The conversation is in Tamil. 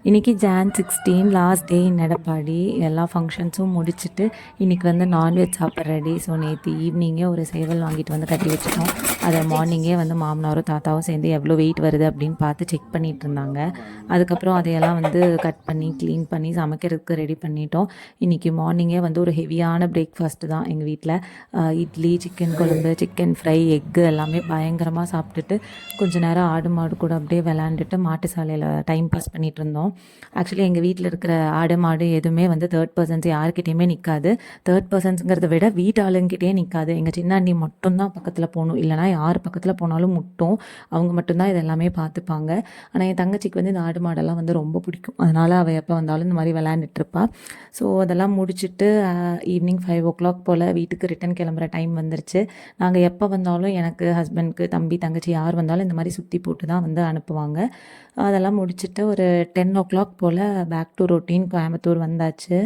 இன்றைக்கி ஜான் 16 லாஸ்ட் டே இன் எடப்பாடி. எல்லா ஃபங்க்ஷன்ஸும் முடிச்சுட்டு இன்றைக்கி வந்து நான்வெஜ் சாப்பிட்ற ரெடி. ஸோ நேற்று ஈவினிங்கே ஒரு சேவல் வாங்கிட்டு வந்து கட்டி வச்சுட்டோம். அதை மார்னிங்கே வந்து மாமனாரும் தாத்தாவும் சேர்ந்து எவ்வளோ வெயிட் வருது அப்படின்னு பார்த்து செக் பண்ணிகிட்டு இருந்தாங்க. அதுக்கப்புறம் அதையெல்லாம் வந்து கட் பண்ணி க்ளீன் பண்ணி சமைக்கிறதுக்கு ரெடி பண்ணிட்டோம். இன்றைக்கி மார்னிங்கே வந்து ஒரு ஹெவியான பிரேக்ஃபாஸ்ட்டு தான் எங்கள் வீட்டில். இட்லி, சிக்கன் குழம்பு, சிக்கன் ஃப்ரை, எக்கு எல்லாமே பயங்கரமாக சாப்பிட்டுட்டு கொஞ்சம் நேரம் ஆடு மாடு கூட அப்படியே விளாண்டுட்டு மாட்டு சாலையில் டைம் பாஸ் பண்ணிகிட்டு இருந்தோம். ஆக்சுவலி எங்கள் வீட்டில் இருக்கிற ஆடு மாடு எதுவுமே வந்து தேர்ட் பர்சன்ஸ் யாருக்கிட்டேயுமே நிற்காது. தேர்ட் பர்சன்ஸுங்கிறத விட வீட்டு ஆளுங்கிட்டே நிற்காது. எங்கள் சின்ன அண்ணி மட்டும்தான் பக்கத்தில் போகணும், இல்லைனா யார் பக்கத்தில் போனாலும் முட்டும். அவங்க மட்டும்தான் இது எல்லாமே பார்த்துப்பாங்க. ஆனால் என் தங்கச்சிக்கு வந்து இந்த ஆடு மாடெல்லாம் வந்து ரொம்ப பிடிக்கும். அதனால் அவள் எப்போ வந்தாலும் இந்த மாதிரி விளையாண்டுட்ருப்பா. ஸோ அதெல்லாம் முடிச்சுட்டு ஈவினிங் 5 o'clock போல் வீட்டுக்கு ரிட்டன் கிளம்புற டைம் வந்துருச்சு. நாங்கள் எப்போ வந்தாலும் எனக்கு ஹஸ்பண்ட்க்கு தம்பி தங்கச்சி யார் வந்தாலும் இந்த மாதிரி சுற்றி போட்டு தான் வந்து அனுப்புவாங்க. அதெல்லாம் முடிச்சுட்டு ஒரு 10 o'clock போல் பேக் டு ரொட்டீன் கோயம்புத்தூர் வந்தாச்சு.